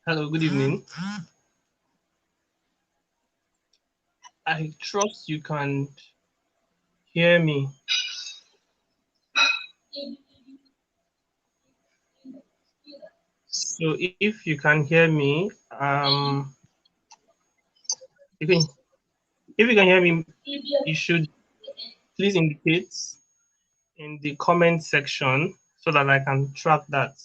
Hello, good evening. I trust you can hear me. So if you can hear me, you can, if you can hear me, you should please indicate in the comment section so that I can track that.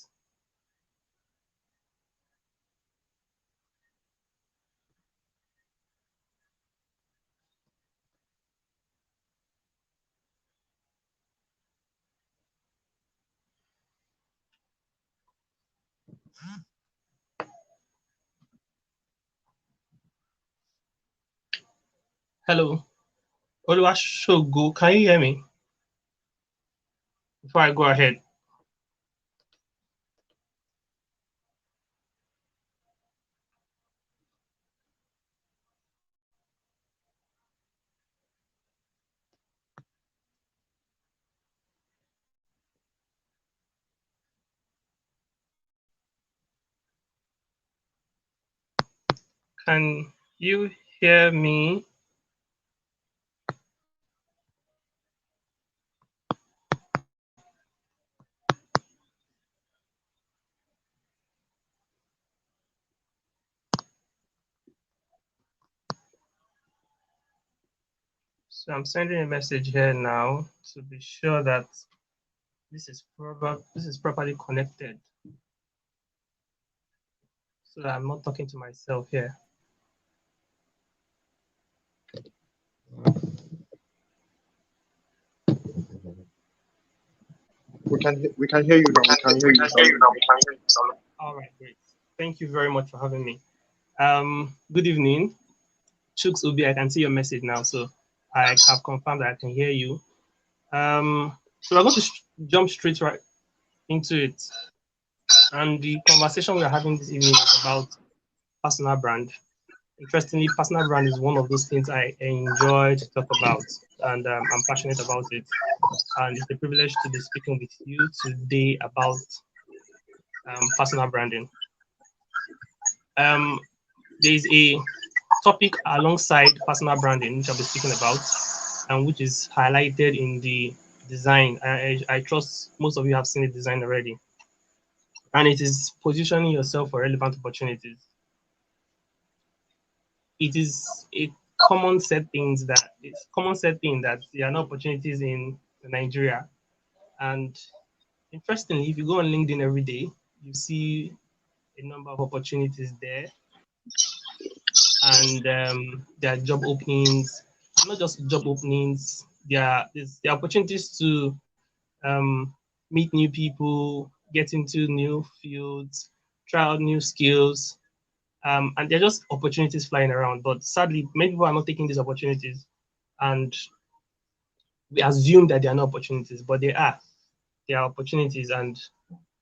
Hello, Oluwashogo, can you hear me? Before I go ahead. Can you hear me? So I'm sending a message here now to be sure that this is properly connected, so that I'm not talking to myself here. We can hear you now. We can hear you now. All right, great. Thank you very much for having me. Good evening. Chuks Ubi, I can see your message now, so I have confirmed that I can hear you. So we're going to jump straight right into it. And the conversation we're having this evening is about personal brand. Interestingly, personal brand is one of those things I enjoy to talk about, and I'm passionate about it. and it's a privilege to be speaking with you today about personal branding. There's a topic alongside personal branding which I'll be speaking about, and which is highlighted in the design. I trust most of you have seen the design already, and it is positioning yourself for relevant opportunities. It is a common set thing that there are no opportunities in Nigeria. And interestingly, if you go on LinkedIn every day, you see a number of opportunities there, and there are job openings. Not just job openings. There are opportunities to meet new people, get into new fields, try out new skills, and they're just opportunities flying around. But sadly, many people are not taking these opportunities, and we assume that there are no opportunities, but there are. There are opportunities, and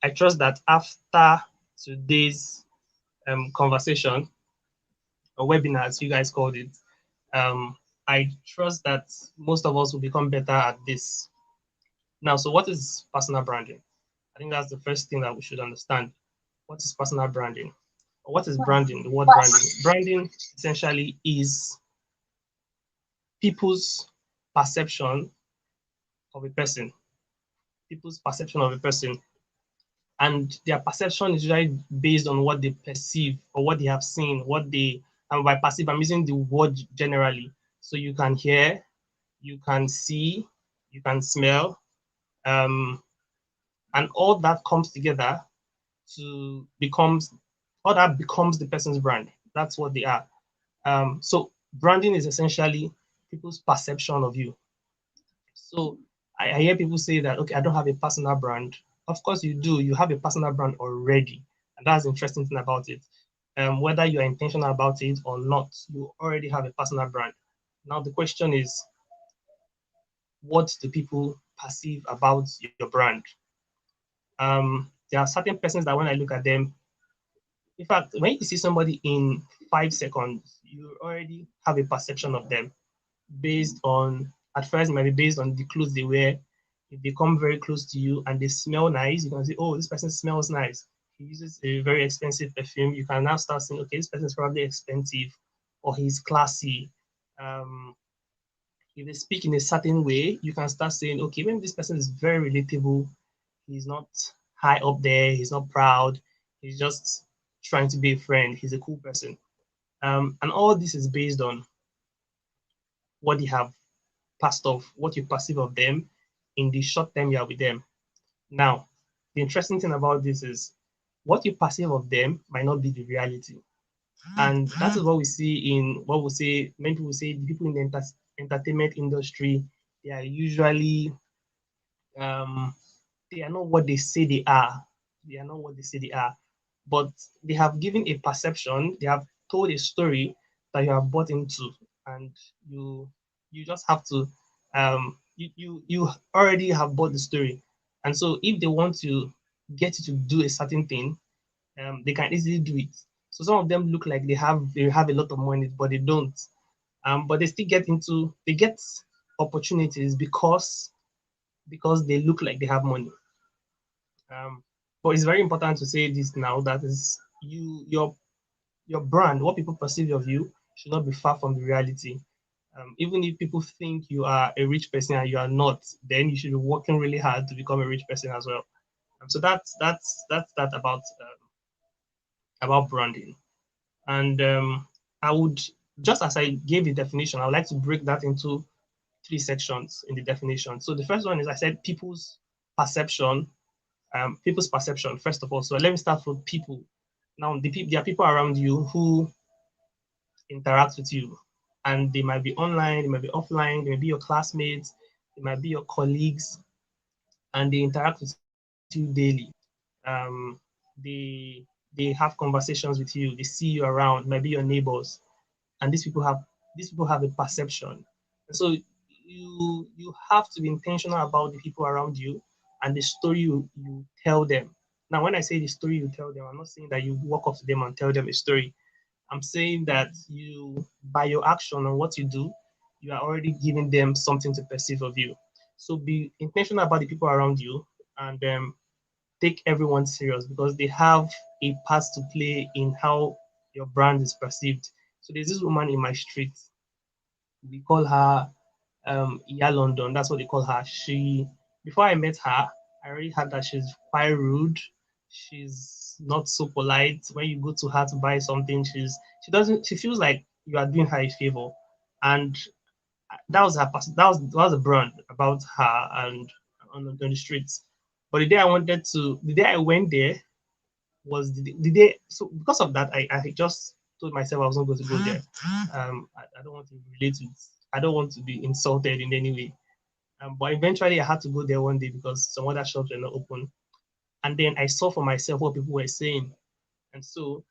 I trust that after today's conversation or webinar, as you guys called it, um, I trust that most of us will become better at this. Now, so what is personal branding? I think that's the first thing that we should understand. What is personal branding? Or what is branding? The word branding. Branding essentially is people's perception of a person. People's perception of a person. And their perception is usually based on what they perceive or what they have seen, and by perceive, I'm using the word generally. So you can hear, you can see, you can smell, and all that comes together to becomes all that becomes the person's brand. That's what they are. So branding is essentially people's perception of you. So I hear people say that, okay, I don't have a personal brand. Of course you do. You have a personal brand already, and that's the interesting thing about it. Whether you're intentional about it or not, you already have a personal brand. Now the question is, what do people perceive about your brand? There are certain persons that when I look at them, in fact, when you see somebody in 5 seconds, you already have a perception of them based on, at first, it might be based on the clothes they wear. If they come very close to you and they smell nice, you can say, oh, this person smells nice. He uses a very expensive perfume. You can now start saying, okay, this person is probably expensive or he's classy. If they speak in a certain way, you can start saying, okay, maybe this person is very relatable. He's not high up there. He's not proud. He's just trying to be a friend. He's a cool person. And all this is based on what they have passed off, what you perceive of them in the short time you are with them. Now, the interesting thing about this is what you perceive of them might not be the reality. And that is what we see in what we say, many people say the people in the entertainment industry, they are usually they are not what they say they are. They are not what they say they are. But they have given a perception, they have told a story that you have bought into, and you just have to you already have bought the story. And so if they want to get you to do a certain thing, they can easily do it. So some of them look like they have a lot of money, but they don't. But they still get opportunities because they look like they have money. But it's very important to say this now, that is your brand, what people perceive of you should not be far from the reality. Even if people think you are a rich person and you are not, then you should be working really hard to become a rich person as well. So that's that about branding. And I would, just as I gave the definition, I would like to break that into 3 sections in the definition. So the first one is, I said perception, people's perception, first of all. So let me start with people. Now, there are people around you who interact with you, and they might be online, they might be offline, they may be your classmates, they might be your colleagues, and they interact with you daily. They have conversations with you, they see you around, maybe your neighbors, and these people have a perception. And so you have to be intentional about the people around you and the story you tell them. Now, when I say the story you tell them, I'm not saying that you walk up to them and tell them a story. I'm saying that you, by your action and what you do, you are already giving them something to perceive of you. So be intentional about the people around you, and take everyone serious because they have a part to play in how your brand is perceived. So there's this woman in my street. We call her Iya London. That's what they call her. Before I met her, I already had that she's quite rude. She's not so polite. When you go to her to buy something, she feels like you are doing her a favor. And that was that was a brand about her and on the streets. But the day I went there was the day. So because of that, I just told myself I was not going to go there. I don't want to relate with. I don't want to be insulted in any way. But eventually, I had to go there one day because some other shops were not open. And then I saw for myself what people were saying, and so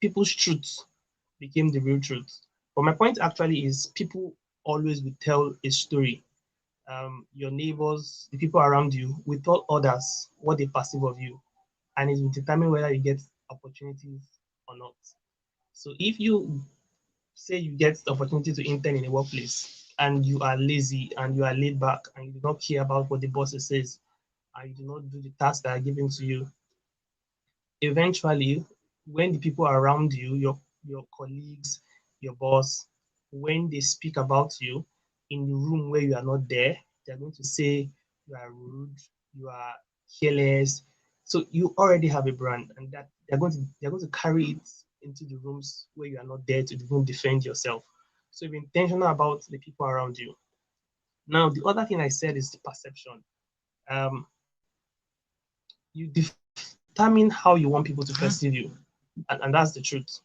people's truth became the real truth. But my point actually is people always will tell a story. Your neighbors, the people around you, will tell others what they perceive of you, and it will determine whether you get opportunities or not. So if you say you get the opportunity to intern in a workplace and you are lazy and you are laid back and you do not care about what the boss says and you do not do the tasks that are given to you, eventually when the people around you, your colleagues, your boss, when they speak about you in the room where you are not there, they're going to say you are rude, you are careless. So you already have a brand, and that they're going to carry it into the rooms where you are not there to even defend yourself. So be intentional about the people around you. Now, the other thing I said is the perception. Um, you determine how you want people to perceive you, and that's the truth.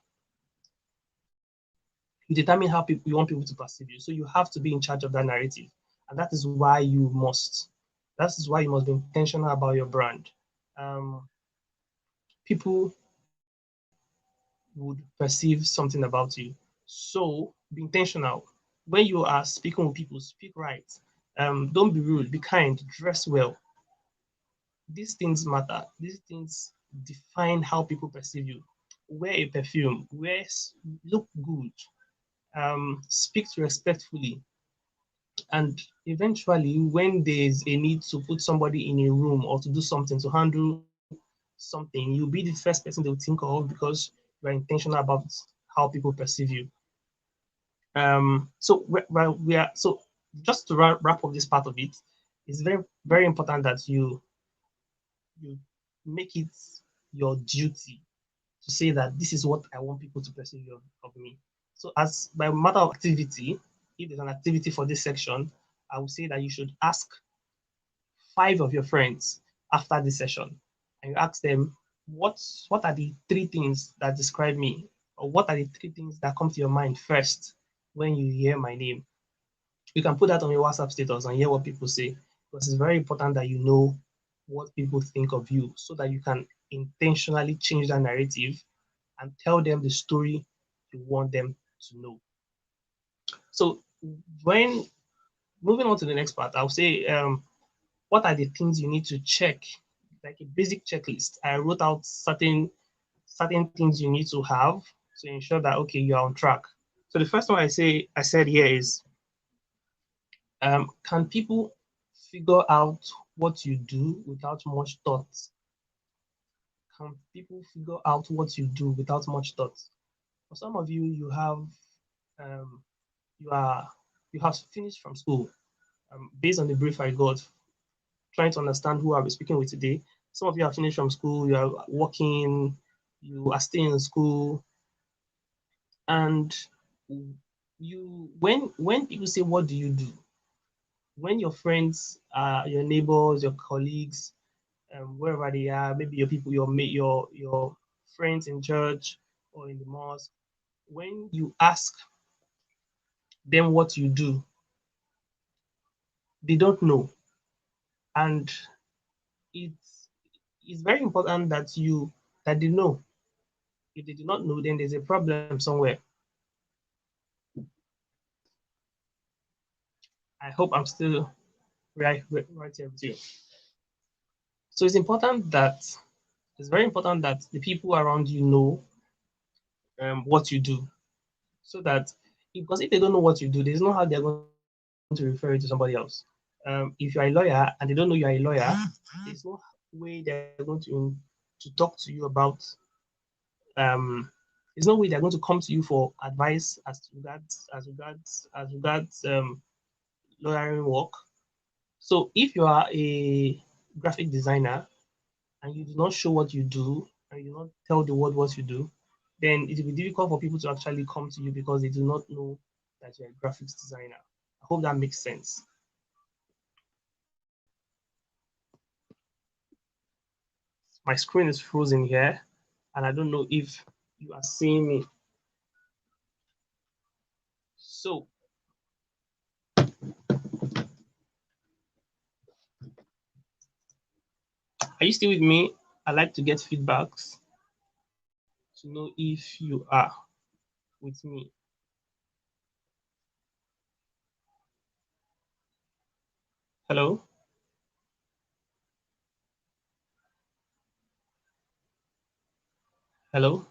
You determine how you want people to perceive you. So you have to be in charge of that narrative. And that is why you must be intentional about your brand. Um, People would perceive something about you. So be intentional. When you are speaking with people, speak right. Don't be rude, be kind, dress well. These things matter. These things define how people perceive you. Wear a perfume, look good, speak respectfully, and eventually when there's a need to put somebody in a room or to do something to handle something, you'll be the first person they will think of because you're intentional about how people perceive you. So we are so just to wrap up this part of it, it's very important that you make it your duty to say that this is what I want people to perceive of me. So as by matter of activity, if there's an activity for this section, I would say that you should ask 5 of your friends after this session, and you ask them what are the 3 things that describe me, or what are the 3 things that come to your mind first when you hear my name. You can put that on your WhatsApp status and hear what people say, because it's very important that you know what people think of you so that you can intentionally change that narrative and tell them the story you want them to know. So when moving on to the next part, I'll say what are the things you need to check, like a basic checklist. I wrote out certain things you need to have to ensure that okay, you're on track. So the first one I said here is can people figure out what you do without much thought? Can people figure out what you do without much thought? For some of you, um, you are you have finished from school. Based on the brief I got, trying to understand who I'll be speaking with today. Some of you are finished from school, you are working, you are staying in school, and when people say, "What do you do?" When your friends, your neighbors, your colleagues, wherever they are, maybe your people, your friends in church or in the mosque, when you ask them what you do, they don't know, and it's it's very important that they know. If they do not know, then there's a problem somewhere. I hope I'm still right here with you. So it's very important that the people around you know what you do, so that because if they don't know what you do, there's no how they're going to refer it to somebody else. if you're a lawyer and they don't know you're a lawyer, there's no way they're going to talk to you about um there's no way they're going to come to you for advice as regards lawyering work. So if you are a graphic designer and you do not show what you do and you do not tell the world what you do, then it will be difficult for people to actually come to you because they do not know that you're a graphics designer. I hope that makes sense. My screen is frozen here, and I don't know if you are seeing me. So, are you still with me? I like to get feedbacks to know if you are with me. Hello? Hello?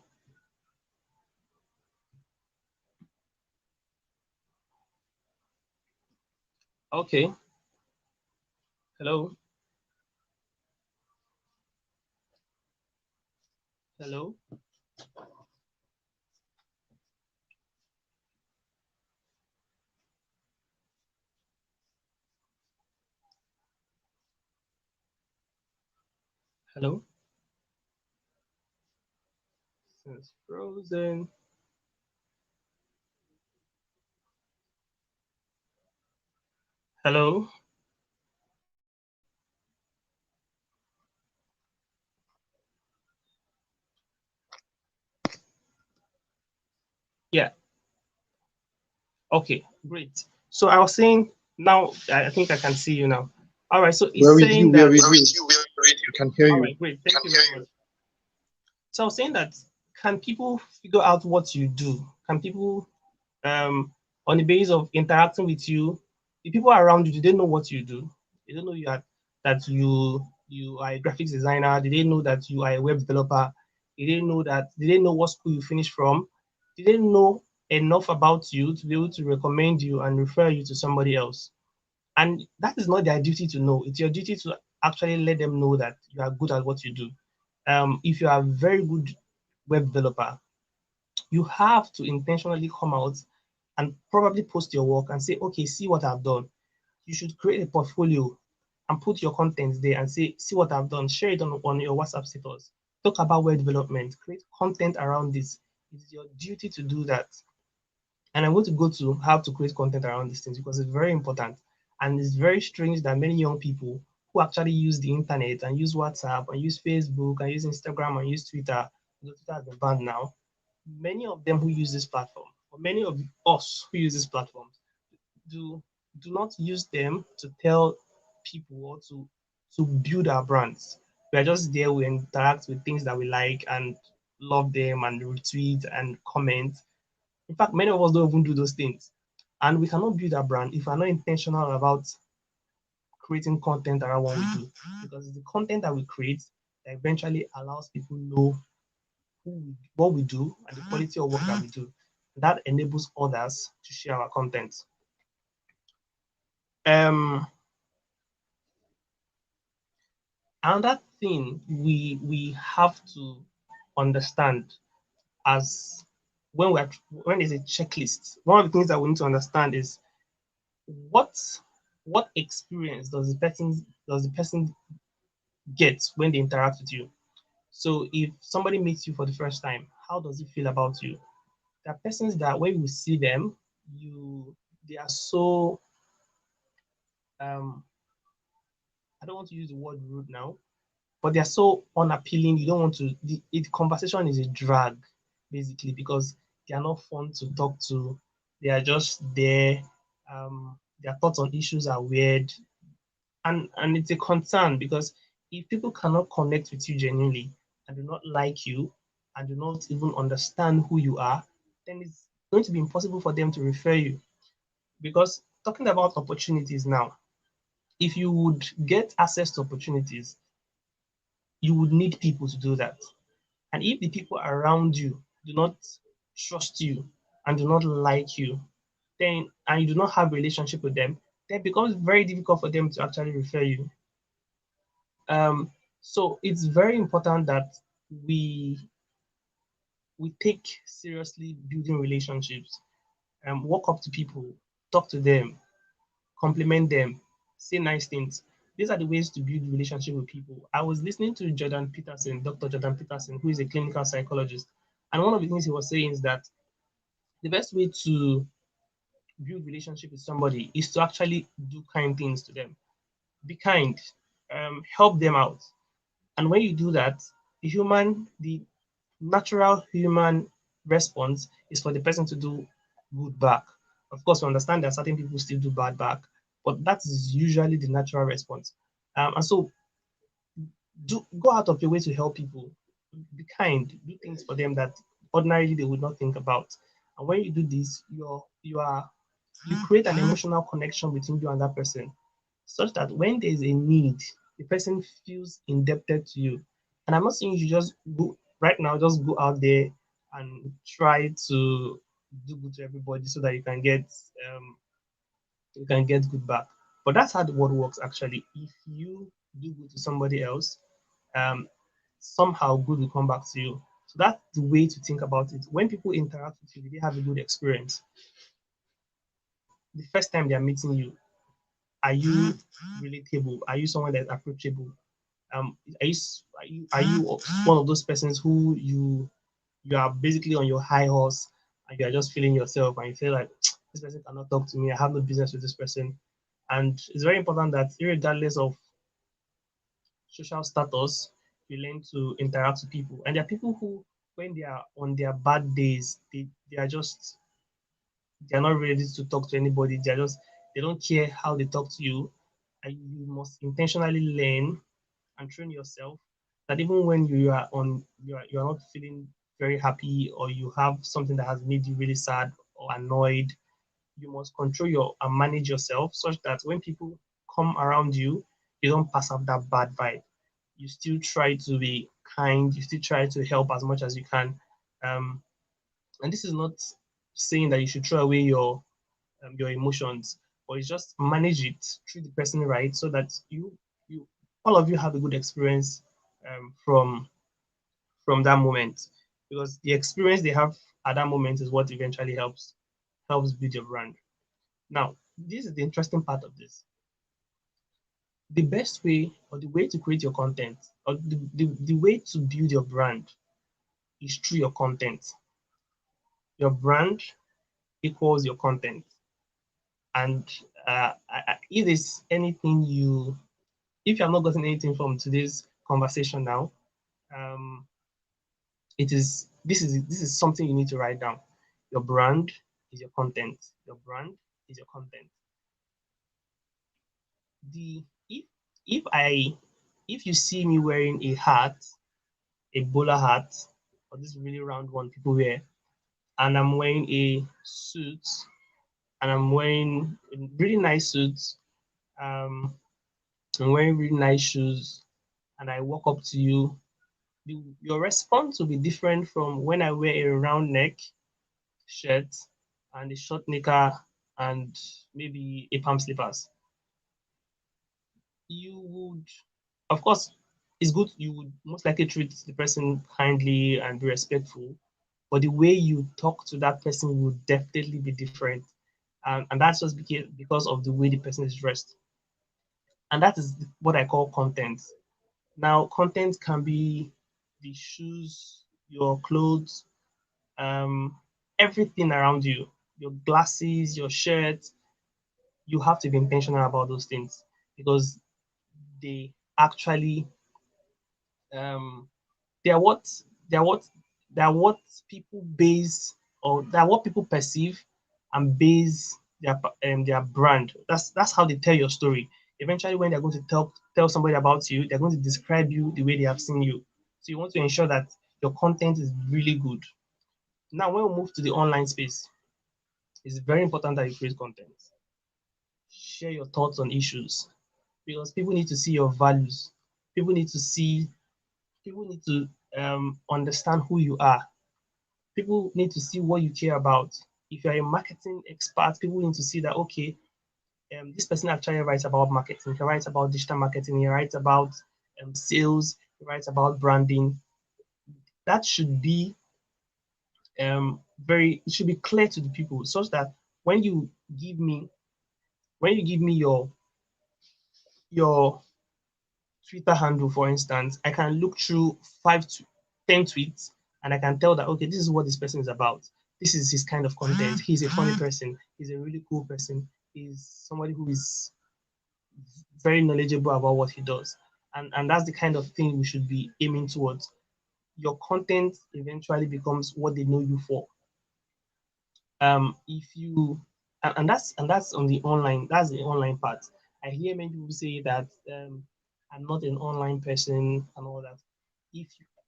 Okay. Hello? Hello? Hello? It's frozen. Hello? Yeah. Okay, great. So I was saying now I think I can see you now. All right, so We're it's with you. saying We're that with you. We can hear all you. right, great. Thank you very much. So I was saying that can people figure out what you do? Can people um on the basis of interacting with you, the people around you, do they know what you do? They don't know that you are a graphics designer. Did they know that you are a web developer? Did they know what school you finished from? Did they know enough about you to be able to recommend you and refer you to somebody else? And that is not their duty to know. It's your duty to actually let them know that you are good at what you do. If you are a very good web developer, you have to intentionally come out and probably post your work and say, okay, see what I've done. You should create a portfolio and put your content there and say, see what I've done. Share it on your WhatsApp status. Talk about web development. Create content around this. It's your duty to do that. And I'm going to go to how to create content around these things because it's very important. And it's very strange that many young people who actually use the internet and use WhatsApp and use Facebook and use Instagram and use Twitter, Twitter has been banned now, many of them who use this platform, or many of us who use this platform, do do not use them to tell people or to build our brands. We are just there, we interact with things that we like and love them and retweet and comment. In fact, many of us don't even do those things. And we cannot build a brand if we're not intentional about creating content around what we do. Because it's the content that we create that eventually allows people know what we do and the quality of work that we do. That enables others to share our content. Um, another thing we have to understand as when there's a checklist, one of the things that we need to understand is what what experience does the person get when they interact with you. So if somebody meets you for the first time, how does it feel about you? There are persons that when you see them, you they are so um I don't want to use the word rude now, but they're so unappealing. You don't want to the conversation is a drag basically because they are not fun to talk to. They are just there. Their thoughts on issues are weird, and it's a concern because if people cannot connect with you genuinely and do not like you and do not even understand who you are, then it's going to be impossible for them to refer you. Because talking about opportunities now, if you would get access to opportunities, you would need people to do that. And if the people around you do not trust you and do not like you, then and you do not have a relationship with them, then it becomes very difficult for them to actually refer you. Um, so it's very important that we we take seriously building relationships, walk up to people, talk to them, compliment them, say nice things. These are the ways to build relationship with people. I was listening to Jordan Peterson, Dr. Jordan Peterson, who is a clinical psychologist, and one of the things he was saying is that the best way to build relationship with somebody is to actually do kind things to them. Be kind, help them out, and when you do that, the natural human response is for the person to do good back. Of course, we understand that certain people still do bad back, but that is usually the natural response. And so, do go out of your way to help people. Be kind. Do things for them that ordinarily they would not think about. And when you do this, you create an emotional connection between you and that person, such that when there is a need, the person feels indebted to you. And I'm not saying you just go right now, just go out there and try to do good to everybody so that um, you can get good back. But that's how the world works actually. If you do good to somebody else, um, somehow good will come back to you. So that's the way to think about it. When people interact with you, they have a good experience. The first time they are meeting you, are you relatable? Are you someone that's approachable? Are you one of those persons who you are basically on your high horse and you are just feeling yourself and you feel like this person cannot talk to me. I have no business with this person. And it's very important that regardless of social status, you learn to interact with people. And there are people who, when they are on their bad days, they're not ready to talk to anybody. They don't care how they talk to you. And you must intentionally learn and train yourself that even when you are not feeling very happy or you have something that has made you really sad or annoyed, you must control your and manage yourself such that when people come around you, you don't pass up that bad vibe. You still try to be kind, you still try to help as much as you can. um, and this is not saying that you should throw away your emotions, but it's just manage it, treat the person right, so that you all of you have a good experience from that moment, because the experience they have at that moment is what eventually helps build your brand. Now, this is the interesting part of this. The best way or the way to create your content or the way to build your brand is through your content. Your brand equals your content. And if there's anything if you have not gotten anything from today's conversation now, um, this is something you need to write down. Your brand is your content. Your brand is your content. The if I if you see me wearing a hat, a bowler hat, or this really round one people wear, and I'm wearing a suit, and I'm wearing a really nice suit, um, I'm wearing really nice shoes, and I walk up to you, your response will be different from when I wear a round neck shirt and a short knicker and maybe a palm slippers. You would, of course, it's good. You would most likely treat the person kindly and be respectful, but the way you talk to that person would definitely be different. And that's just because of the way the person is dressed. And that is what I call content. Now, content can be the shoes, your clothes, um, everything around you, your glasses, your shirt. You have to be intentional about those things because they actually um, they are what they are what they are what people base or they are what people perceive and base their brand. That's how they tell your story. Eventually, when they're going to tell somebody about you, they're going to describe you the way they have seen you. So you want to ensure that your content is really good. Now, when we move to the online space, it's very important that you create content. Share your thoughts on issues because people need to see your values. People need to see. People need to understand who you are. People need to see what you care about. If you're a marketing expert, people need to see that okay, this person actually writes about marketing. He writes about digital marketing. He writes about sales. He writes about branding. That should be it should be clear to the people, such that when you give me your Twitter handle, for instance, I can look through 5 to 10 tweets, and I can tell that, okay, this is what this person is about. This is his kind of content. He's a funny person. He's a really cool person. He's somebody who is very knowledgeable about what he does. And that's the kind of thing we should be aiming towards. Your content eventually becomes what they know you for. If you and that's on the online, that's the online part. I hear many people say that I'm not an online person and all that.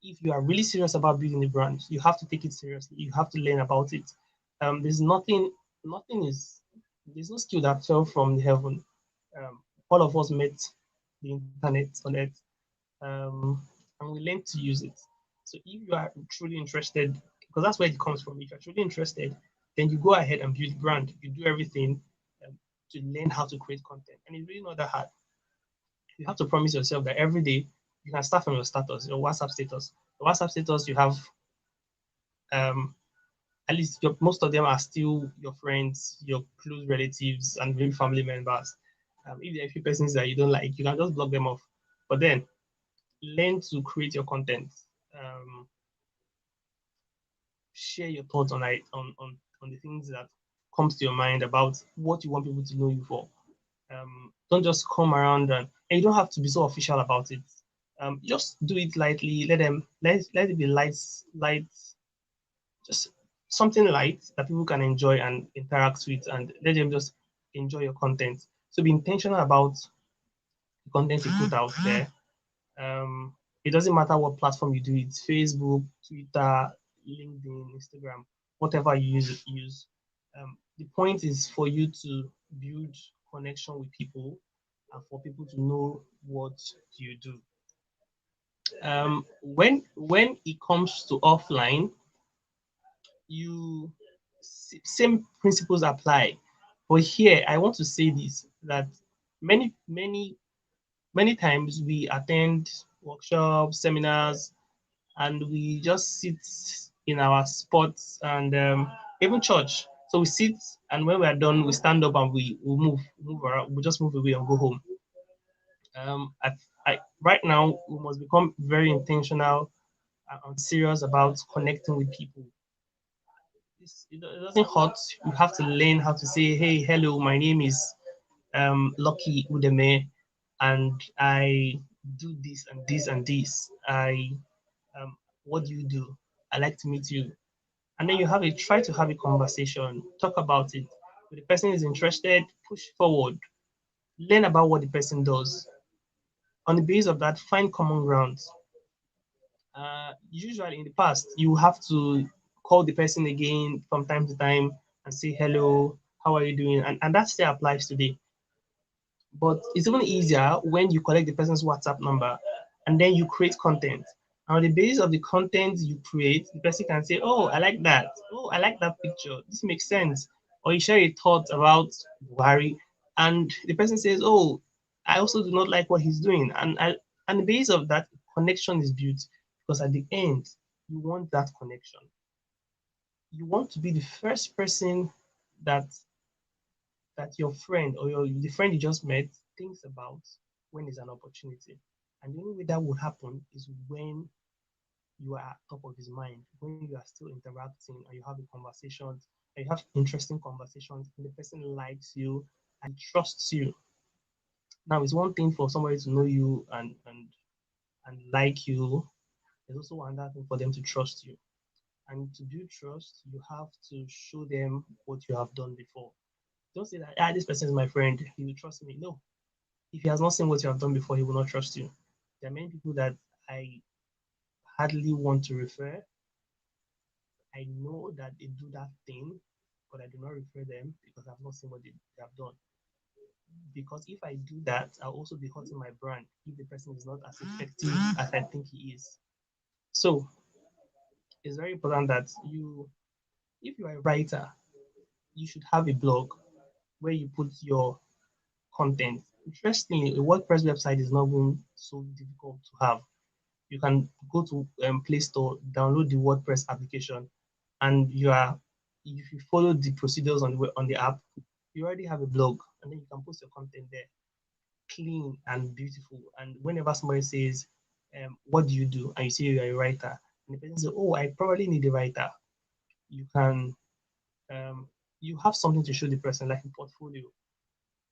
If you are really serious about building a brand, you have to take it seriously. You have to learn about it. There's nothing is there's no skill that fell from heaven. All of us met the internet on earth, and we learned to use it. So if you are truly interested, because that's where it comes from, if you're truly interested, then you go ahead and build brand. You do everything to learn how to create content, and it's really not that hard. You have to promise yourself that every day you can start from your status, your WhatsApp status. The WhatsApp status you have, um, at least most of them are still your friends, your close relatives, and maybe family members. If there are a few persons that you don't like, you can just block them off. But then learn to create your content. Um, Share your thoughts on it, on the things that comes to your mind about what you want people to know you for. Don't just come around and you don't have to be so official about it. Just do it lightly. Let it be light, just something light that people can enjoy and interact with, and let them just enjoy your content. So be intentional about the content you put out there. It doesn't matter what platform you do it, Facebook, Twitter, LinkedIn, Instagram, whatever you use. The point is for you to build connection with people and for people to know what you do. When it comes to offline, you same principles apply. But here I want to say this, that many many many times we attend workshops, seminars, and we just sit in our spots, and even church. So we sit, and when we are done, we stand up and we move around. We just move away and go home. Right now, we must become very intentional and serious about connecting with people. It doesn't hurt. You have to learn how to say, "Hey, hello, my name is Lucky Udeme, and I do this and this and this. What do you do? I like to meet you." And then try to have a conversation, talk about it. If the person is interested, push forward, learn about what the person does. On the basis of that, find common grounds. Usually in the past, you have to call the person again from time to time and say, hello, how are you doing? And that still applies today. But it's even easier when you collect the person's WhatsApp number and then you create content. And on the basis of the content you create, the person can say, oh, I like that. Oh, I like that picture. This makes sense. Or you share a thought about Buhari, and the person says, oh, I also do not like what he's doing. And the basis of that, connection is built, because at the end, you want that connection. You want to be the first person that your friend or the friend you just met thinks about when there's an opportunity. And the only way that will happen is when you are at top of his mind, when you are still interacting and you have a conversation, and you have interesting conversations, and the person likes you and trusts you. Now, it's one thing for somebody to know you and like you. There's also another thing for them to trust you. And to build trust, you have to show them what you have done before. Don't say that, this person is my friend, he will trust me. No, if he has not seen what you have done before, he will not trust you. There are many people that I hardly want to refer. I know that they do that thing, but I do not refer them because I've not seen what they have done. Because if I do that, I'll also be hurting my brand if the person is not as effective as I think he is. So it's very important that if you are a writer, you should have a blog where you put your content. Interestingly, a WordPress website is not even so difficult to have. You can go to Play Store, download the WordPress application, and if you follow the procedures on the app, you already have a blog, and then you can post your content there, clean and beautiful. And whenever somebody says, "What do you do?" and you say you're a writer, and the person says, "Oh, I probably need a writer," you can you have something to show the person, like a portfolio.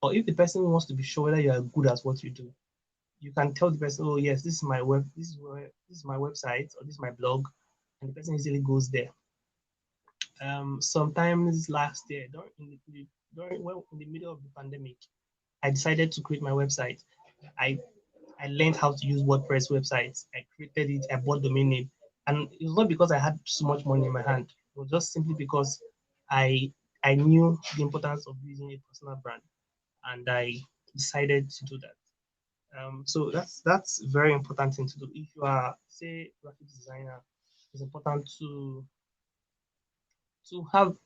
Or if the person wants to be sure whether you are good at what you do, you can tell the person, "Oh yes, this is my website, or this is my blog," and the person easily goes there. Sometimes last year, in the middle of the pandemic, I decided to create my website. I I learned how to use WordPress websites. I created it. I bought domain name, and it was not because I had so much money in my hand. It was just simply because I I knew the importance of using a personal brand, and I decided to do that. So that's very important thing to do. If you are, say, graphic designer, it's important to have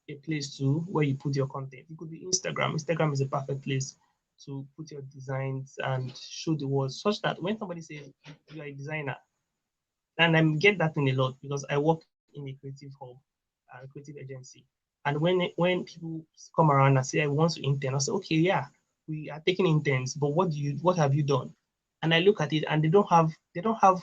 a place to where you put your content. It could be Instagram. Instagram is a perfect place to put your designs and show the world, such that when somebody says you are a designer, and I get that in a lot because I work in a creative hub, a creative agency. And when people come around and say I want to intern, I say, okay, yeah, we are taking interns, but what have you done? And I look at it, and they don't have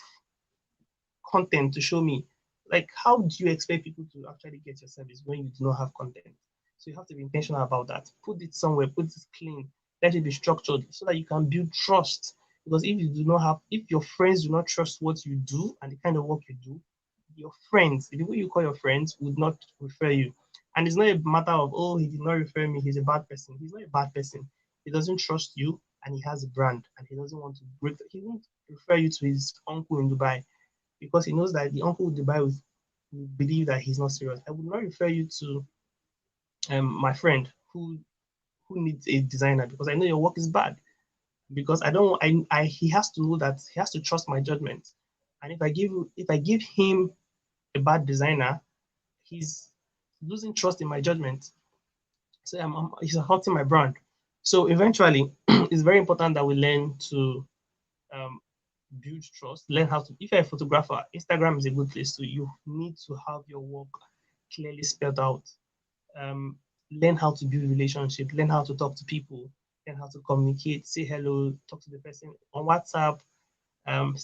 content to show me. Like, how do you expect people to actually get your service when you do not have content? So you have to be intentional about that. Put it somewhere, put it clean, let it be structured so that you can build trust. Because if your friends do not trust what you do and the kind of work you do, your friends, the people you call your friends, would not refer you. And it's not a matter of, oh, he did not refer me, he's a bad person. He's not a bad person. He doesn't trust you, and he has a brand, and he doesn't want to break. He won't refer you to his uncle in Dubai because he knows that the uncle in Dubai will believe that he's not serious. I would not refer you to my friend who needs a designer because I know your work is bad. Because I don't I he has to know that he has to trust my judgment. And if I give him a bad designer, he's losing trust in my judgment. So he's hurting my brand. So eventually, it's very important that we learn to um, build trust. Learn how to. If you're a photographer, Instagram is a good place. So you need to have your work clearly spelled out. Um, Learn how to build relationship. Learn how to talk to people. Learn how to communicate. Say hello. Talk to the person on WhatsApp.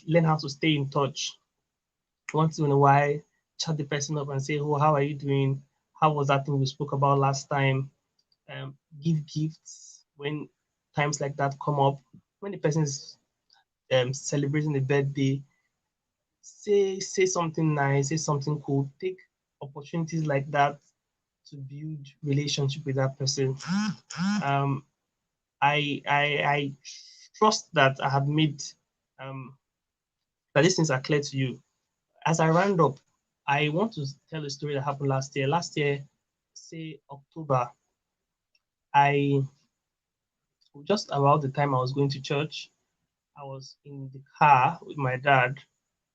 Learn how to stay in touch. Once in a while, chat the person up and say, "Oh, how are you doing? How was that thing we spoke about last time?" Give gifts when times like that come up. When the person is celebrating a birthday, say something nice, say something cool. Take opportunities like that to build relationship with that person. Um, I trust that I have made that these things are clear to you. As I round up, I want to tell a story that happened last year. Last year, say October, I just about the time I was going to church, I was in the car with my dad,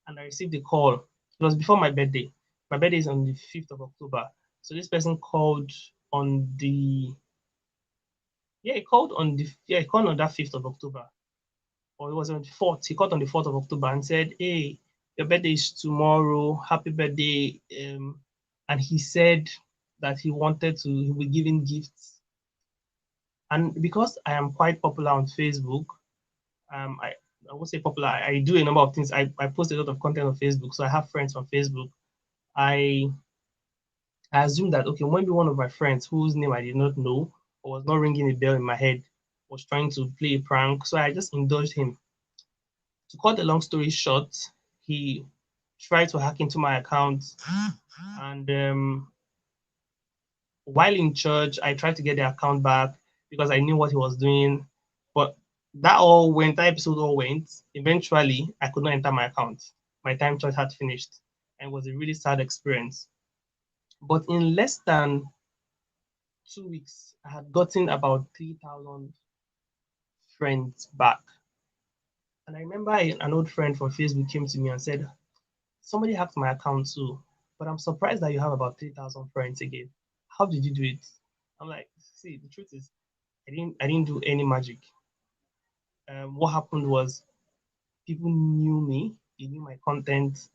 and I received a call. It was before my birthday. My birthday is on the 5th of October. So this person called on the he called on that 5th of October. Or it was on the 4th. He called on the 4th of October and said, "Hey, your birthday is tomorrow. Happy birthday." And he said that he will be giving gifts. And because I am quite popular on Facebook, um, I, I won't say popular, I do a number of things. I post a lot of content on Facebook, so I have friends on Facebook. I, I assumed that, okay, maybe one of my friends whose name I did not know or was not ringing a bell in my head was trying to play a prank. So I just indulged him. To cut the long story short, he tried to hack into my account, and while in church, I tried to get the account back because I knew what he was doing. But that episode all went. Eventually, I could not enter my account. My time church had finished, and it was a really sad experience. But in less than 2 weeks, I had gotten about 3,000 friends back. And I remember an old friend from Facebook came to me and said, "Somebody hacked my account too, but I'm surprised that you have about 3,000 friends again. How did you do it?" I'm like, see, the truth is, I didn't do any magic. What happened was people knew me, they knew my content,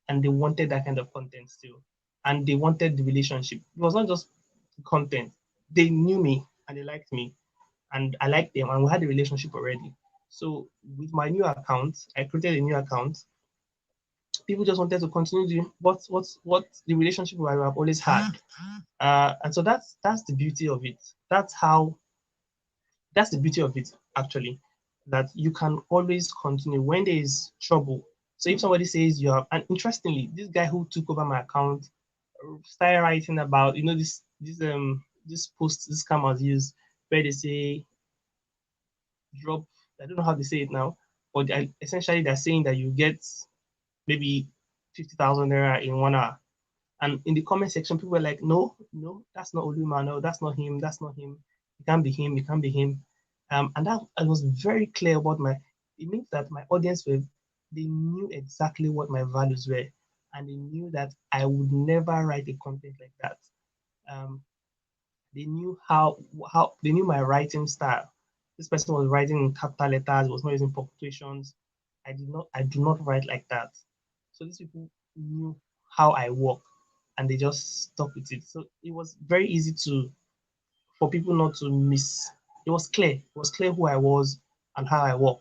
and they wanted that kind of content still. And they wanted the relationship. It was not just content. They knew me and they liked me, and I liked them, and we had a relationship already. So with my new account, I created a new account. People just wanted to continue the what the relationship I have always had. And so that's the beauty of it. That's the beauty of it, actually, that you can always continue when there is trouble. So if somebody says you have, and interestingly, this guy who took over my account started writing about, this post this scammers use, where they say drop, I don't know how they say it now, but essentially they're saying that you get maybe 50,000 naira in 1 hour. And in the comment section, people were like, no, no, that's not Oluma. No, that's not him. That's not him. It can't be him. It can't be him. And that I was very clear about it means that my audience they knew exactly what my values were. And they knew that I would never write a content like that. Um, they knew how they knew my writing style. This person was writing in capital letters, was not using punctuations. I do not write like that. So these people knew how I work and they just stuck with it. So it was very easy for people not to miss. It was clear. It was clear who I was and how I work.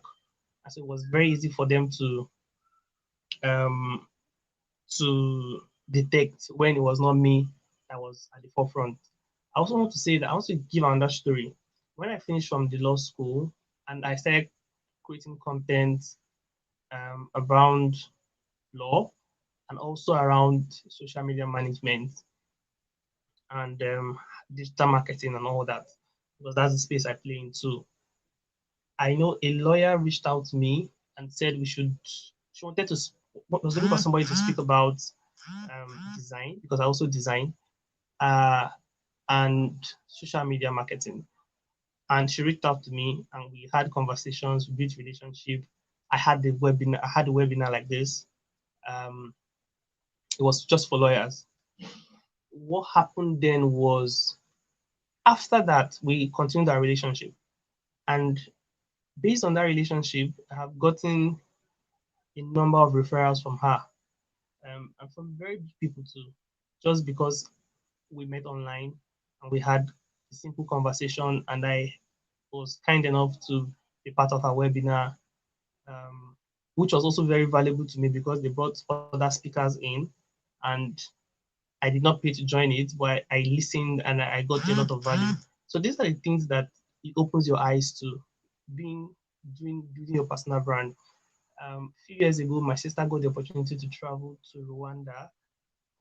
And so it was very easy for them um to detect when it was not me that was at the forefront. I also want to say that I want to give another story. When I finished from the law school and I started creating content around law and also around social media management and digital marketing and all that, because that's the space I play in too. I know a lawyer reached out to me and said she wanted to, was looking for somebody to speak about design, because I also design, uh, and social media marketing. And she reached out to me and we had conversations, we built relationship. I had a webinar like this. Um, it was just for lawyers. What happened then was after that, we continued our relationship. And based on that relationship, I have gotten a number of referrals from her, and from very big people too, just because we met online and we had a simple conversation, and I was kind enough to be part of her webinar, um, which was also very valuable to me because they brought other speakers in, and I did not pay to join it, but I listened and I got a lot of value. So these are the things that it opens your eyes to being building your personal brand. A few years ago, my sister got the opportunity to travel to Rwanda,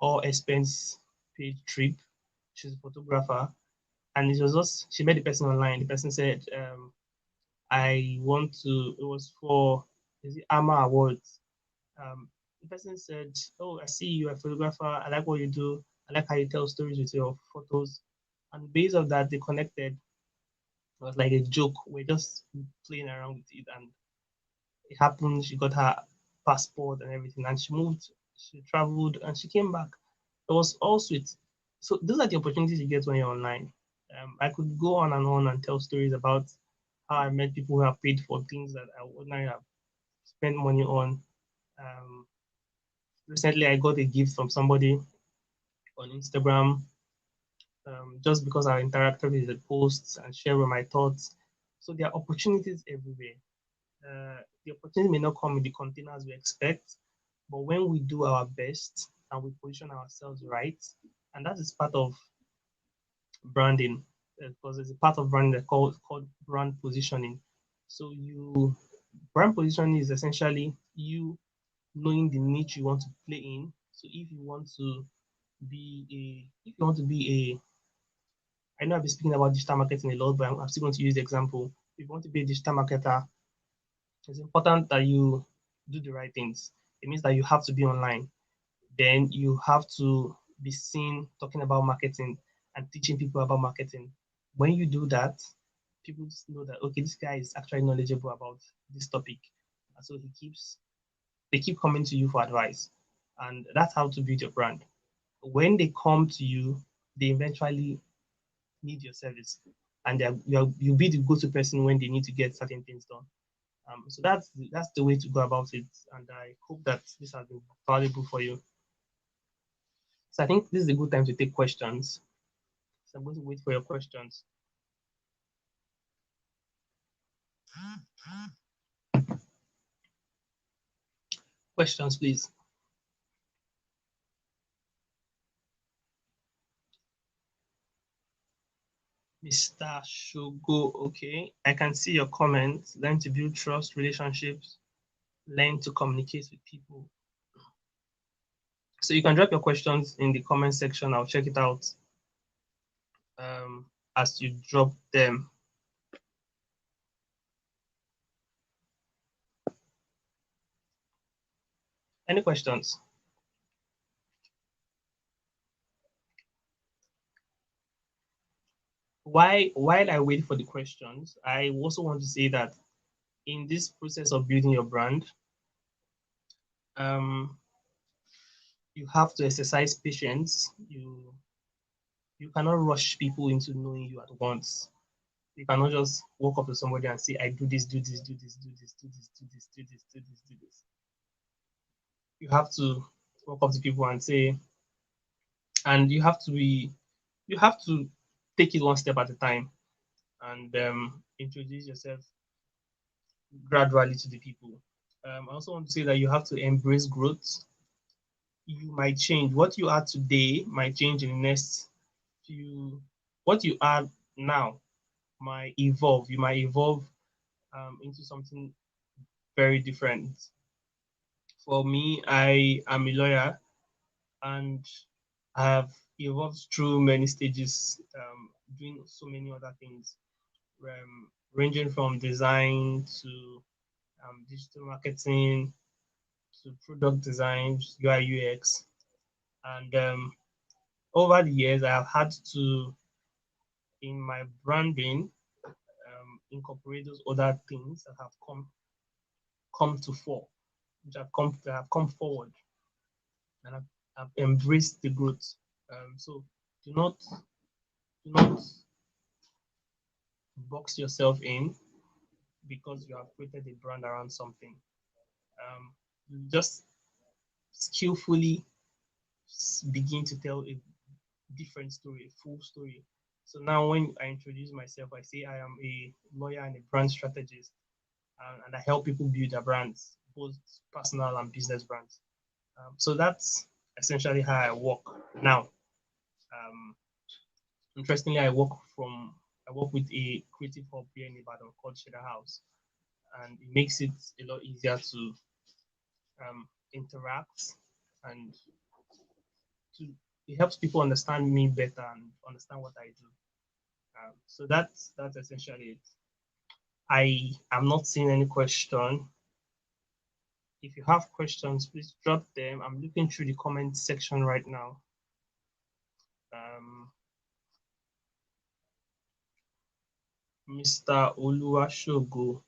all expense paid trip. She's a photographer, and it was just she met the person online. The person said, "I want to." It was for is it AMA Awards. The person said, "Oh, I see you're a photographer. I like what you do. I like how you tell stories with your photos." And based on that, they connected. It was like a joke. We're just playing around with it, and it happened. She got her passport and everything, and she moved. She traveled, and she came back. It was all sweet. So those are the opportunities you get when you're online. I could go on and tell stories about how I met people who have paid for things that I would not have spent money on. Um, Recently, I got a gift from somebody on Instagram, just because I interacted with the posts and shared my thoughts. So there are opportunities everywhere. The opportunity may not come in the containers we expect, but when we do our best and we position ourselves right, and that is part of branding, because there's a part of branding that called brand positioning. So brand positioning is essentially you knowing the niche you want to play in. So if you want to be I know I've been speaking about digital marketing a lot, but I'm still going to use the example. If you want to be a digital marketer, it's important that you do the right things. It means that you have to be online. Then you have to be seen talking about marketing and teaching people about marketing. When you do that, people know that okay, this guy is actually knowledgeable about this topic. And so they keep coming to you for advice. And that's how to build your brand. When they come to you, they eventually need your service. and you'll be the go-to person when they need to get certain things done. So that's the way to go about it, and I hope that this has been valuable for you. So I think this is a good time to take questions. So I'm going to wait for your questions. Questions, please. Mr. Shogo, okay. I can see your comments. Learn to build trust, relationships, learn to communicate with people. So you can drop your questions in the comment section. I'll check it out as you drop them. Any questions? While I wait for the questions, I also want to say that in this process of building your brand, you have to exercise patience. You cannot rush people into knowing you at once. You cannot just walk up to somebody and say, I do this, do this, do this, do this, do this, do this, do this, do this, do this. You have to walk up to people and say, and you have to take it one step at a time and introduce yourself gradually to the people. I also want to say that you have to embrace growth. You might change. What you are today might change in the next few. What you are now might evolve. You might evolve into something very different. For me, I am a lawyer and I have evolved through many stages, doing so many other things, ranging from design to digital marketing to product design, UI, UX. And over the years, I have had to, in my branding, incorporate those other things that have come to fore, which have come forward, and I've embraced the growth. So do not box yourself in because you have created a brand around something. Just skillfully begin to tell a different story, a full story. So now when I introduce myself, I say I am a lawyer and a brand strategist, and I help people build their brands, both personal and business brands. So that's essentially how I work now. Interestingly, I work with a creative hub here in Ibadan called Shader House, and it makes it a lot easier to interact, and it helps people understand me better and understand what I do. So that's essentially it. I am not seeing any question. If you have questions, please drop them. I'm looking through the comment section right now. Mr. Oluwashogo,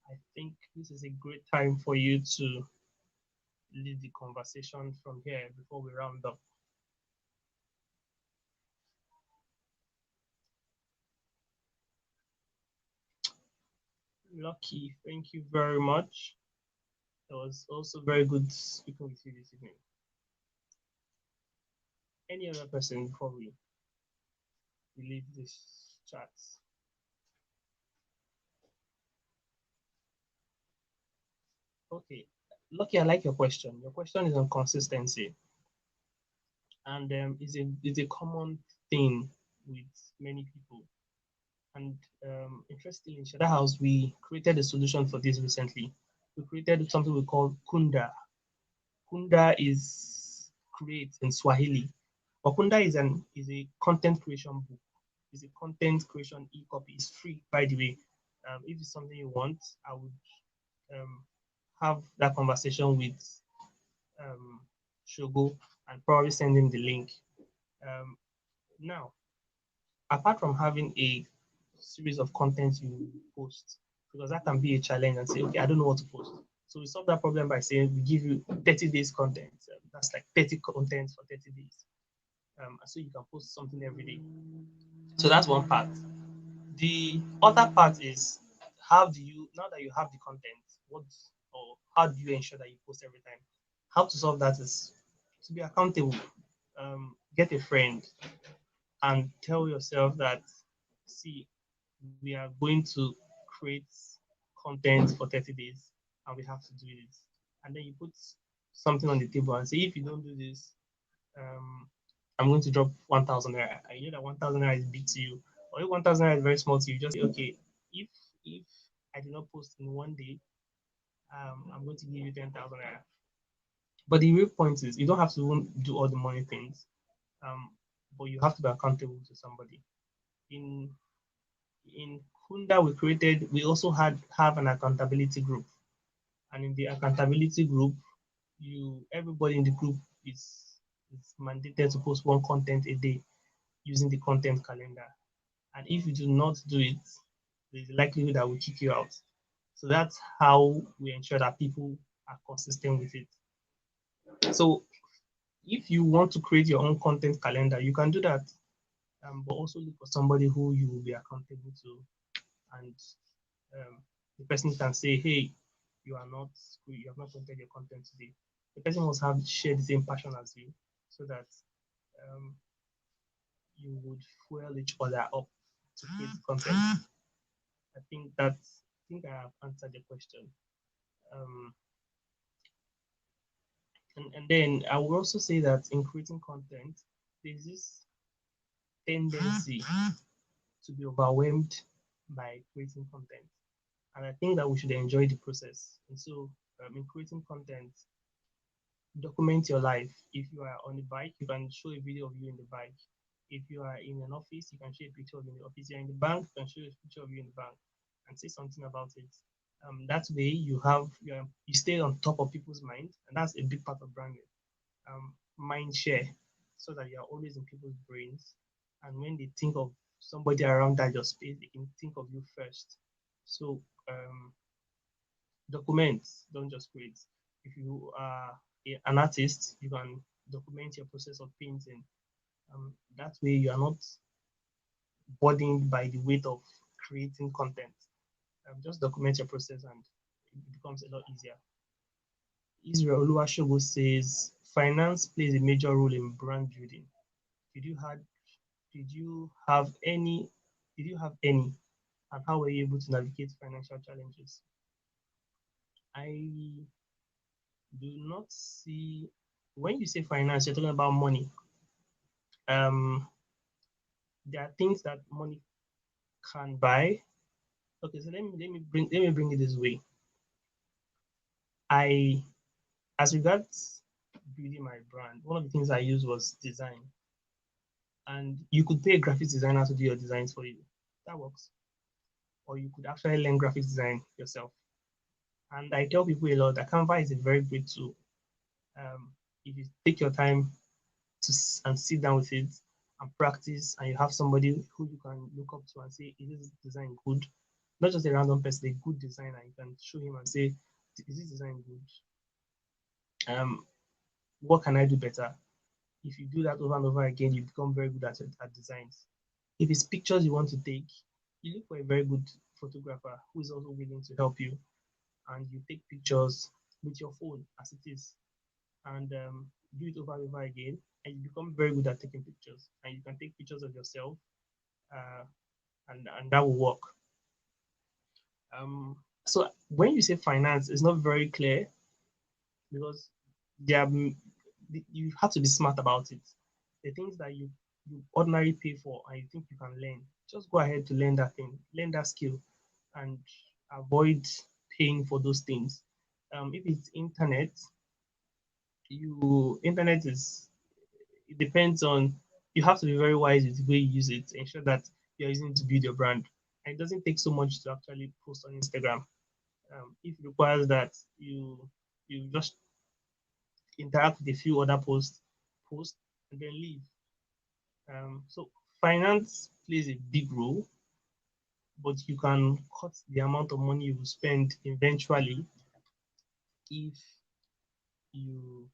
I think this is a great time for you to lead the conversation from here before we round up. Lucky, thank you very much. It was also very good speaking with you this evening. Any other person before we leave this chat? Okay, Lucky, I like your question. Your question is on consistency, and is a common thing with many people. And interestingly, in Shadow House, we created a solution for this recently. We created something we call Kunda. Kunda is create in Swahili. But Kunda is a content creation book. It's a content creation e-copy. It's free, by the way. If it's something you want, I would have that conversation with Shogo and probably send him the link. Now, apart from having a series of content you post, because that can be a challenge and say, okay, I don't know what to post. So we solve that problem by saying we give you 30 days content. That's like 30 contents for 30 days. So you can post something every day. So that's one part. The other part is, how do you, now that you have the content, what, or how do you ensure that you post every time? How to solve that is to be accountable. Get a friend and tell yourself that, see, we are going to create content for 30 days and we have to do it. And then you put something on the table and say, if you don't do this, um, I'm going to drop 1,000 naira. I know that 1,000 naira is big to you, or if 1,000 naira is very small to you, just say, okay, if I do not post in one day, I'm going to give you 10,000 naira. But the real point is, you don't have to do all the money things, um, but you have to be accountable to somebody. In in Kunda, we also have an accountability group, and in the accountability group, everybody in the group is mandated to post one content a day using the content calendar. And if you do not do it, there's a likelihood that we'll kick you out. So that's how we ensure that people are consistent with it. So if you want to create your own content calendar, you can do that, but also look for somebody who you will be accountable to, and the person can say, "Hey, you have not posted your content today." The person must have shared the same passion as you, so that um, you would fuel each other up to create content. I think I have answered the question. Um, and then I will also say that in creating content, there's this tendency to be overwhelmed by creating content. And I think that we should enjoy the process. And so, in creating content, document your life. If you are on the bike, you can show a video of you in the bike. If you are in an office, you can show a picture of you in the office. You're in the bank, you can show a picture of you in the bank and say something about it. That way, you stay on top of people's mind, and that's a big part of branding. Mind share, so that you're always in people's brains, and when they think of somebody around that your space, they can think of you first. So document, don't just create. If you are an artist, you can document your process of painting. That way you are not burdened by the weight of creating content. Just document your process and it becomes a lot easier. Israel Oluwashogo says finance plays a major role in brand building. Did you had did you have any did you have any, and how were you able to navigate financial challenges? I do not see, when you say finance, you're talking about money. Um, there are things that money can buy. Okay, so let me bring it this way. I, as regards building my brand, one of the things I used was design, and you could pay a graphics designer to do your designs for you. That works. Or you could actually learn graphics design yourself. And I tell people a lot that Canva is a very great tool. If you take your time and sit down with it and practice, and you have somebody who you can look up to and say, is this design good? Not just a random person, a good designer. You can show him and say, is this design good? What can I do better? If you do that over and over again, you become very good at designs. If it's pictures you want to take, you look for a very good photographer who is also willing to help you, and you take pictures with your phone as it is, and do it over and over again, and you become very good at taking pictures, and you can take pictures of yourself, uh, and that will work. So when you say finance, it's not very clear, because there are, you have to be smart about it. The things that you ordinarily pay for and you think you can learn, just go ahead to learn that thing, learn that skill, and avoid paying for those things. If it's internet is, it depends on, you have to be very wise with the way you use it. Ensure that you're using it to build your brand, and it doesn't take so much to actually post on Instagram. If it requires that you just interact with a few other post and then leave. So finance plays a big role, but you can cut the amount of money you will spend eventually if you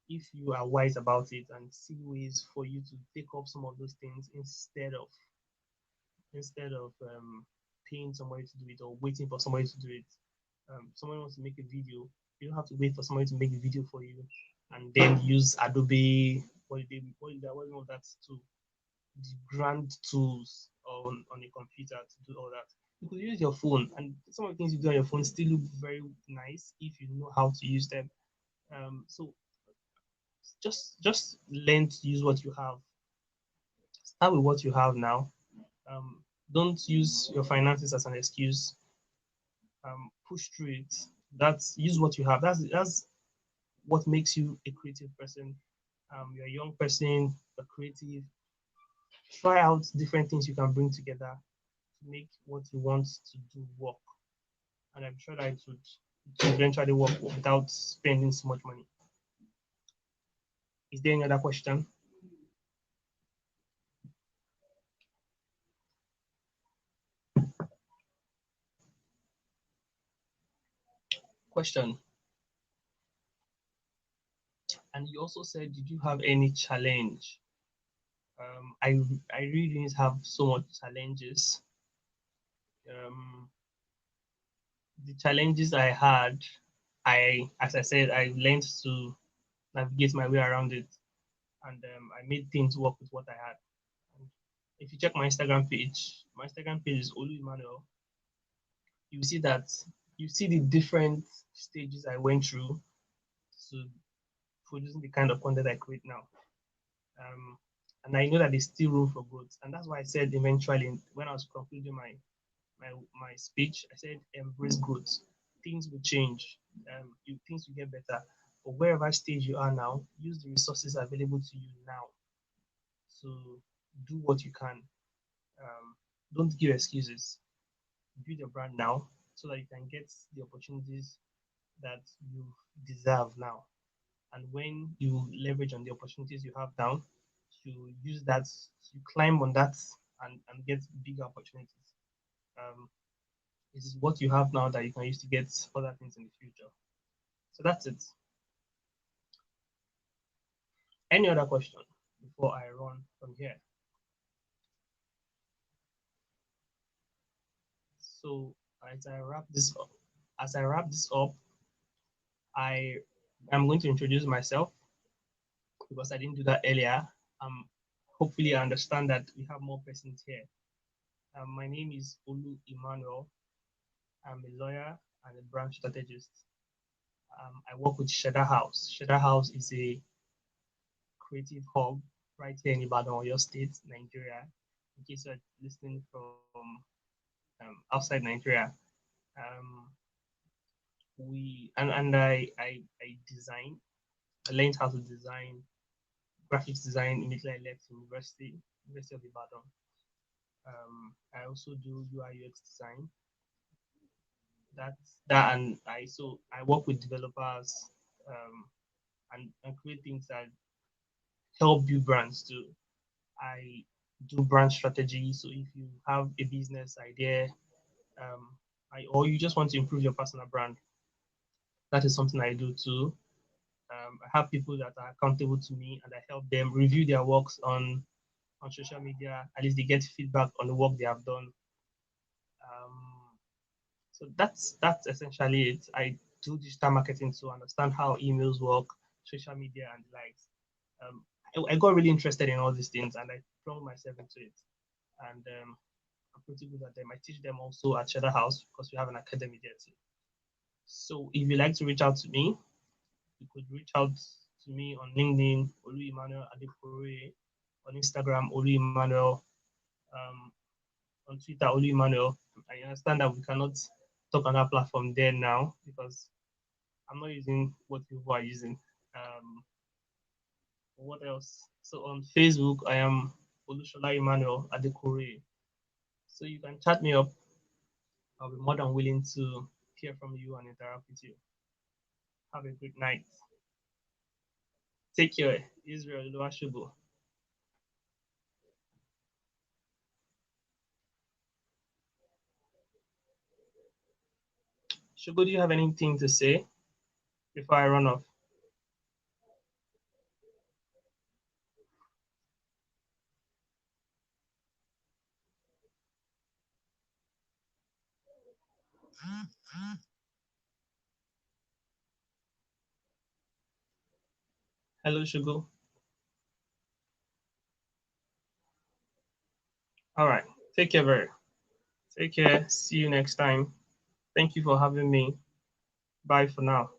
you are wise about it and see ways for you to take up some of those things instead of instead of paying somebody to do it or waiting for somebody to do it. Someone wants to make a video, you don't have to wait for somebody to make the video for you and then use Adobe, what you know that tool, the grand tools on a computer to do all that. You could use your phone, and some of the things you do on your phone still look very nice if you know how to use them. So just learn to use what you have. Start with what you have now. Don't use your finances as an excuse. Push through it. That's use what you have. That's what makes you a creative person. You're a young person, you're creative. Try out different things you can bring together to make what you want to do work. And I'm sure that it would eventually work without spending so much money. Is there any other question? Question. And you also said, did you have any challenge? I really didn't have so much challenges. Um, the challenges I had, as I said, I learned to navigate my way around it, and I made things work with what I had. And if you check my Instagram page is Olu Emmanuel. You see that you see the different stages I went through to producing the kind of content I create now. Um, and I know that there's still room for growth, and that's why I said eventually when I was concluding my speech, I said embrace growth. Things will change. Things will get better. But wherever stage you are now, use the resources available to you now to do what you can. Um, don't give excuses. Build your brand now so that you can get the opportunities that you deserve now. And when you leverage on the opportunities you have now, you use that, you climb on that and get bigger opportunities. Um, this is what you have now that you can use to get other things in the future. So that's it. Any other question before I run from here? So as I wrap this up, I am going to introduce myself because I didn't do that earlier. Hopefully, I understand that we have more persons here. My name is Olu Emmanuel. I'm a lawyer and a brand strategist. I work with Shedder House. Shedder House is a creative hub right here in Ibadan, Oyo State, Nigeria. In case you're listening from outside Nigeria, um, I design. I learned how to design graphics design immediately I left University of Ibadan. I also do UI UX design. That and I work with developers and create things that help build brands too. I do brand strategy. So if you have a business idea, or you just want to improve your personal brand, that is something I do too. I have people that are accountable to me, and I help them review their works on social media. At least they get feedback on the work they have done. Um, so that's essentially it. I do digital marketing to understand how emails work, social media, and the likes. I got really interested in all these things, and I thrown myself into it. And I'm pretty good at them. I teach them also at Cheddar House because we have an academy there too. So if you like to reach out to me, you could reach out to me on LinkedIn, Olu Emmanuel Adekore, on Instagram, Olu Emmanuel, um, on Twitter, Olu Emmanuel. I understand that we cannot talk on that platform there now because I'm not using what people are using. What else? So on Facebook, I am Olushola Emmanuel Adekore. So you can chat me up. I'll be more than willing to hear from you and interact with you. Have a good night. Take care. Israel Luashubu. Shugo, do you have anything to say before I run off? Hello, Shugo. All right. Take care, Barry. Take care. See you next time. Thank you for having me. Bye for now.